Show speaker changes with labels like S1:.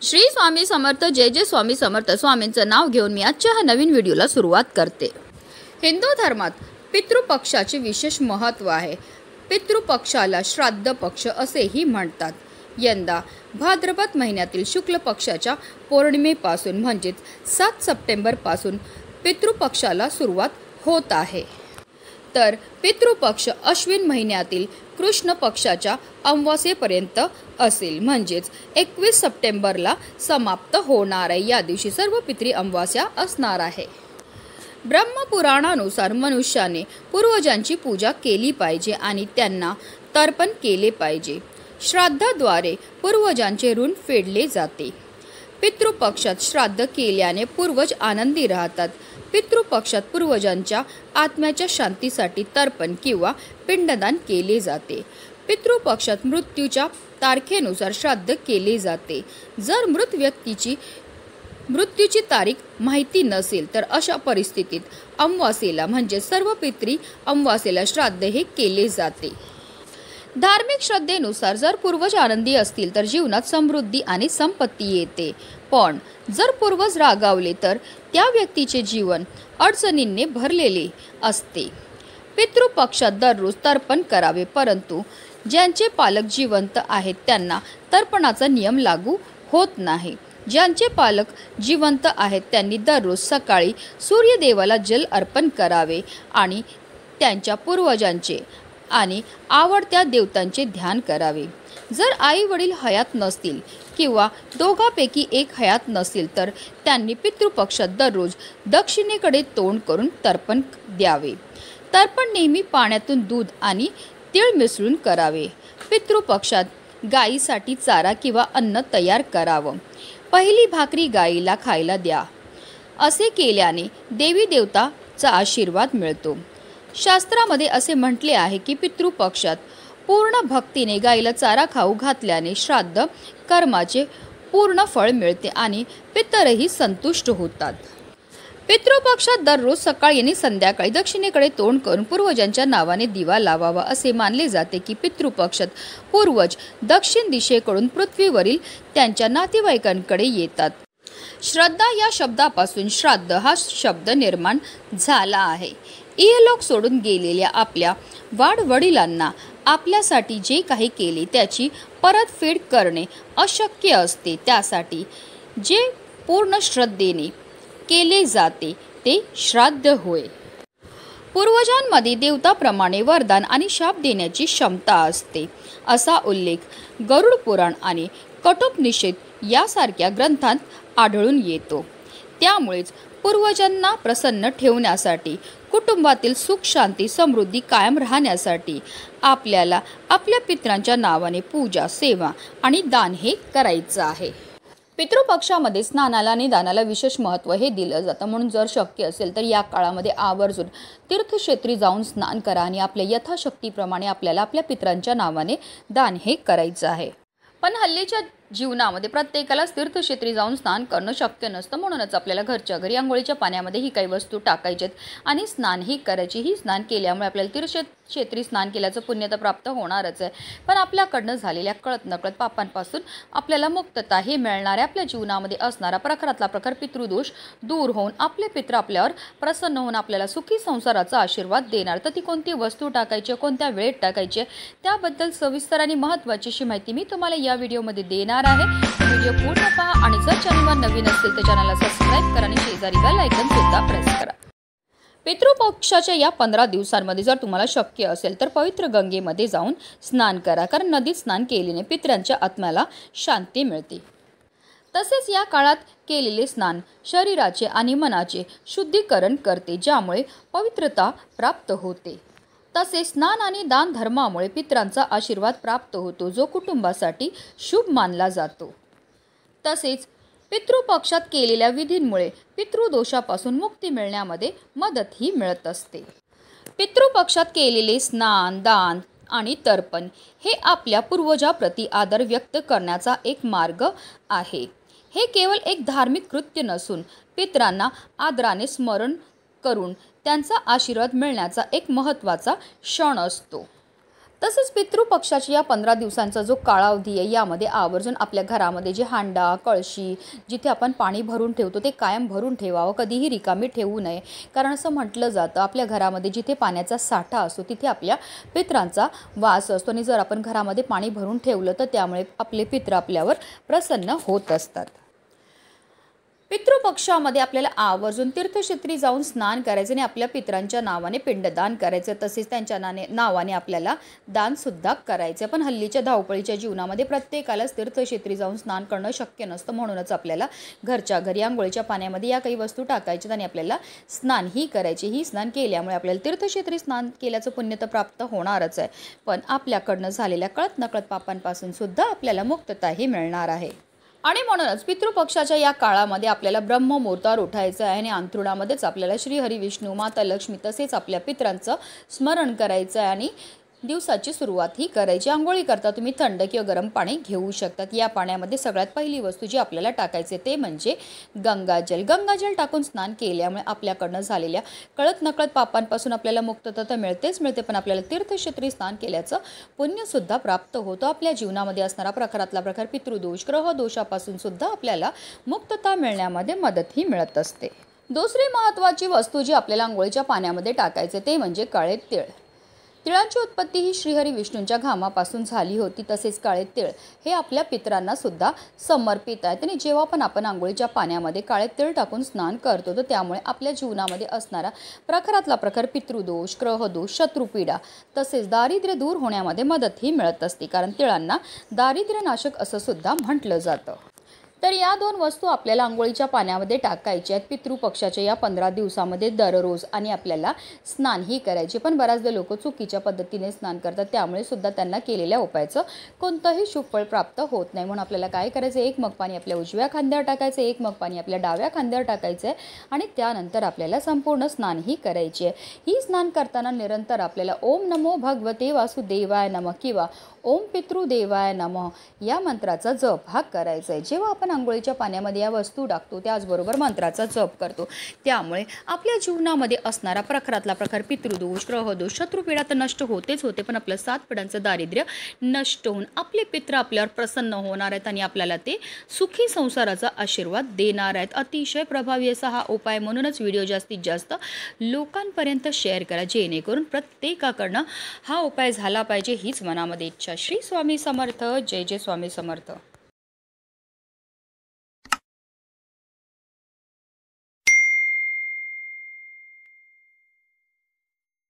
S1: श्री स्वामी समर्थ. जय जय स्वामी समर्थ. स्वामींचं नाव घेऊन मी आजच्या ह्या नवीन व्हिडिओला सुरुवात करते. हिंदू धर्मात पितृपक्षाचे विशेष महत्त्व आहे. पितृपक्षाला श्राद्ध पक्ष असेही म्हणतात. यंदा भाद्रपद महिन्यातील शुक्ल पक्षाच्या पौर्णिमेपासून म्हणजेच 7 सप्टेंबरपासून पितृपक्षाला सुरुवात होत आहे. तर पितृपक्ष अश्विन महिन्यातील कृष्ण पक्षाच्या अमावास्येपर्यंत असेल, म्हणजेच 21 सप्टेंबरला समाप्त होणार आहे. या दिवशी सर्व पितृ अमावास्या असणार आहे. ब्रह्मपुराणानुसार मनुष्याने पूर्वजांची पूजा केली पाहिजे आणि त्यांना तर्पण केले पाहिजे. श्राद्धाद्वारे पूर्वजांचे ऋण फेडले जाते. पितृपक्षात श्राद्ध केल्याने पूर्वज आनंदी राहतात. पितृपक्षात पूर्वजांच्या आत्म्याच्या शांतीसाठी तर्पण किंवा पिंडदान केले जाते. पितृपक्षात मृत्यूच्या तारखेनुसार श्राद्ध केले जाते. जर मृत व्यक्तीची मृत्यूची तारीख माहिती नसेल तर अशा परिस्थितीत अमावास्येला म्हणजे सर्व पितृ अमावास्येला श्राद्ध हे केले जाते. धार्मिक श्रद्धेनुसार जर पूर्वज आनंदी असतील तर जीवनात समृद्धी आणि संपत्ती येते. पण जर पूर्वज रागावले तर त्या व्यक्तीचे जीवन अडचणींनी भरलेले असते. पितृपक्षात दररोज तर्पण करावे, परंतु ज्यांचे पालक जिवंत आहेत त्यांना तर्पणाचा नियम लागू होत नाही. ज्यांचे पालक जिवंत आहेत त्यांनी दररोज सकाळी सूर्यदेवाला जल अर्पण करावे आणि त्यांच्या पूर्वजांचे आणि आवडत्या देवतांचे ध्यान करावे. जर आई वडील हयात नसतील किंवा दोघांपैकी एक हयात नसेल तर त्यांनी पितृपक्षात दररोज दक्षिणेकडे तोंड करून तर्पण द्यावे. तर्पण नेहमी पाण्यातून दूध आणि तीळ मिसळून करावे. पितृपक्षात गायीसाठी चारा किंवा अन्न तयार करावं. पहिली भाकरी गायीला खायला द्या. असे केल्याने देवी देवताचा आशीर्वाद मिळतो. शास्त्रामध्ये असे म्हटले आहे की पितृपक्षात पूर्ण भक्तीने गायीला चारा खाऊ घातल्याने श्राद्ध कर्माचे पूर्ण फळ मिळते आणि पितरही संतुष्ट होतात. पितृपक्षात दररोज सकाळी आणि संध्याकाळी दक्षिणेकडे तोंड करून पूर्वजांच्या नावाने दिवा लावावा. असे मानले जाते की पितृपक्षात पूर्वज दक्षिण दिशेकडून पृथ्वीवरील त्यांच्या नातेवाईकांकडे येतात. श्रद्धा या शब्दापासून श्राद्ध हा शब्द निर्माण झाला आहे. इहलोक सोडून गेलेल्या आपल्या वाडवडिलांना आपल्यासाठी जे काही केले त्याची परतफेड करणे अशक्य असते. त्यासाठी जे पूर्ण श्रद्धेने केले जाते ते श्राद्ध होय. पूर्वजांमध्ये देवताप्रमाणे वरदान आणि शाप देण्याची क्षमता असते असा उल्लेख गरुड पुराण आणि कठोपनिषद यासारख्या ग्रंथांत आढळून येतो. त्यामुळेच पूर्वजांना प्रसन्न ठेवण्यासाठी, कुटुंबातील सुख शांती समृद्धी कायम राहण्यासाठी आपल्याला आपल्या पितरांच्या नावाने पूजा, सेवा आणि दान हे करायचं आहे. पितृपक्षामध्ये स्नानाला आणि दानाला विशेष महत्त्व हे दिलं जातं. म्हणून जर शक्य असेल तर या काळामध्ये आवर्जून तीर्थक्षेत्री जाऊन स्नान करा आणि आपल्या यथाशक्तीप्रमाणे आपल्याला आपल्या पितरांच्या नावाने दान हे करायचं आहे. पण हल्लीच्या जीवनामध्ये प्रत्येकालाच तीर्थक्षेत्री जाऊन स्नान करणं शक्य नसतं. म्हणूनच आपल्याला घरच्या घरी आंघोळीच्या पाण्यामध्ये ही काही वस्तू टाकायच्यात आणि स्नानही करायची. ही स्नान केल्यामुळे आपल्याला तीर्थक्षेत्री स्नान केल्याचं पुण्य तर प्राप्त होणारच आहे. पण आपल्याकडनं झालेल्या कळत नकळत पापांपासून आपल्याला मुक्तता हे मिळणार आहे. आपल्या जीवनामध्ये असणारा प्रखरातला प्रखर पितृदोष दूर होऊन आपले पित्र आपल्यावर प्रसन्न होऊन आपल्याला सुखी संसाराचा आशीर्वाद देणार. तर ती कोणती वस्तू टाकायची, कोणत्या वेळेत टाकायची त्याबद्दल सविस्तर आणि महत्त्वाची अशी माहिती मी तुम्हाला या व्हिडिओमध्ये देणार आहे. व्हिडिओ पूर्ण पहा आणि जर चॅनलवर नवीन असेल तर चॅनलला सबस्क्राईब करा आणि शेजारी बेल आयकॉन सुद्धा प्रेस करा. पितृपक्षाच्या या 15 दिवसांमध्ये जर तुम्हाला शक्य असेल तर पवित्र गंगेमध्ये जाऊन स्नान करा, कारण नदीत स्नान केल्याने पितरांच्या आत्म्याला शांती मिळते. तसेच या काळात केलेले स्नान शरीराचे आणि मनाचे शुद्धीकरण करते, ज्यामुळे पवित्रता प्राप्त होते. तसेच स्नान आणि दान धर्मामुळे पितरांचा आशीर्वाद प्राप्त होतो, जो कुटुंबासाठी शुभ मानला जातो. तसेच पितृपक्षात केलेल्या विधींमुळे पितृदोषापासून मुक्ती मिळण्यामध्ये मदतही मिळत असते. पितृपक्षात केलेले स्नान, दान आणि तर्पण हे आपल्या पूर्वजाप्रती आदर व्यक्त करण्याचा एक मार्ग आहे. हे केवळ एक धार्मिक कृत्य नसून पितरांना आदराने स्मरण करून त्यांचा आशीर्वाद मिळण्याचा एक महत्त्वाचा क्षण असतो. तसेच पितृपक्षाच्या या 15 दिवसांचा जो कालावधी आहे यामध्ये आवर्जून आपल्या घरामध्ये जे हांडा कळशी जिथे आपण पाणी भरून ठेवतो ते कायम भरून ठेवावं, कधीही रिकामी ठेवू नये. कारण असं म्हटलं जातं आपल्या घरामध्ये जिथे पाण्याचा साठा असतो तिथे आपल्या पितरांचा वास असतो आणि जर आपण घरामध्ये पाणी भरून ठेवलं तर त्यामुळे आपले पित्र आपल्यावर प्रसन्न होत असतात. पितृपक्षामध्ये आपल्याला आवर्जून तीर्थक्षेत्री जाऊन स्नान करायचे आणि आपल्या पितरांच्या नावाने पिंडदान करायचं. तसेच त्यांच्या नावाने आपल्याला दानसुद्धा करायचं. पण हल्लीच्या धावपळीच्या जीवनामध्ये प्रत्येकालाच तीर्थक्षेत्री जाऊन स्नान करणं शक्य नसतं. म्हणूनच आपल्याला घरच्या घरी आंघोळीच्या पाण्यामध्ये या काही वस्तू टाकायच्यात आणि आपल्याला स्नानही करायचे. ही स्नान केल्यामुळे आपल्याला तीर्थक्षेत्री स्नान केल्याचं पुण्य तर प्राप्त होणारच आहे, पण आपल्याकडनं झालेल्या कळत नकळत पापांपासून सुद्धा आपल्याला मुक्तताही मिळणार आहे. आणि म्हणूनच पितृपक्षाच्या या काळामध्ये आपल्याला ब्रह्ममुहूर्तावर उठायचं आहे आणि अंथरुणामध्येच आपल्याला श्री हरी विष्णू माता लक्ष्मी तसेच आपल्या पितरांचं स्मरण करायचं आहे आणि दिवसाची सुरुवात ही करायची. आंघोळी करता तुम्ही थंड किंवा गरम पाणी घेऊ शकतात. या पाण्यामध्ये सगळ्यात पहिली वस्तू जी आपल्याला टाकायचे ते म्हणजे गंगाजल. गंगाजल टाकून स्नान केल्यामुळे आपल्याकडनं झालेल्या कळत नकळत पापांपासून आपल्याला मुक्तता तर मिळतेच मिळते, पण आपल्याला तीर्थक्षेत्री स्नान केल्याचं पुण्यसुद्धा प्राप्त होतं. आपल्या जीवनामध्ये असणारा प्रकारातला प्रकार पितृदोष ग्रहदोषापासून सुद्धा आपल्याला मुक्तता मिळण्यामध्ये मदतही मिळत असते. दुसरी महत्त्वाची वस्तू जी आपल्याला आंघोळीच्या पाण्यामध्ये टाकायचे ते म्हणजे काळे तीळ. तिळांची उत्पत्ती ही श्रीहरी विष्णूंच्या घामापासून झाली होती. तसेच काळे तीळ हे आपल्या पितरांना सुद्धा समर्पित आहेत आणि जेव्हा पण आपण आंघोळीच्या पाण्यामध्ये काळे तीळ टाकून स्नान करतो तर त्यामुळे आपल्या जीवनामध्ये असणारा प्रखरातला प्रखर पितृदोष ग्रहदोष शत्रुपीडा तसेच दारिद्र्य दूर होण्यामध्ये मदतही मिळत असते. कारण तिळांना दारिद्र्यनाशक असं सुद्धा म्हटलं जातं. तर या दोन वस्तू आपल्याला आंघोळीच्या पाण्यामध्ये टाकायच्या आहेत पितृपक्षाच्या या 15 दिवसामध्ये दररोज आणि आपल्याला स्नानही करायचे. पण बऱ्याचदा लोक चुकीच्या पद्धतीने स्नान करतात, त्यामुळे सुद्धा त्यांना केलेल्या उपायाचं कोणतंही शुभफळ प्राप्त होत नाही. म्हणून आपल्याला काय करायचं, एक मग पाणी आपल्या उजव्या खांद्यावर टाकायचं, एक मग पाणी आपल्या डाव्या खांद्यावर टाकायचं आहे आणि त्यानंतर आपल्याला संपूर्ण स्नानही करायचे आहे. ही स्नान करताना निरंतर आपल्याला ओम नमो भगवते वासुदेवाय नमः किंवा ओम पितृदेवाय नमः या मंत्राचा जप हा करायचा आहे. जेव्हा आपण आंघोळीच्या पाण्यामध्ये या वस्तू टाकतो त्याचबरोबर मंत्राचा जप करतो, त्यामुळे आपल्या जीवनामध्ये असणारा प्रखरातला प्रखर पितृदोष ग्रहदोष शत्रुपीडा तर नष्ट होतेच होते, पण आपलं 7 पिढ्यांचं दारिद्र्य नष्ट होऊन आपले पित्र आपल्यावर प्रसन्न होणार आहेत आणि आपल्याला ते सुखी संसाराचा आशीर्वाद देणार आहेत. अतिशय प्रभावी असा हा उपाय, म्हणूनच व्हिडिओ जास्तीत जास्त लोकांपर्यंत शेअर करा जेणेकरून प्रत्येकाकडनं हा उपाय झाला पाहिजे हीच मनामध्ये इच्छा. श्री स्वामी समर्थ. जय जय स्वामी समर्थ.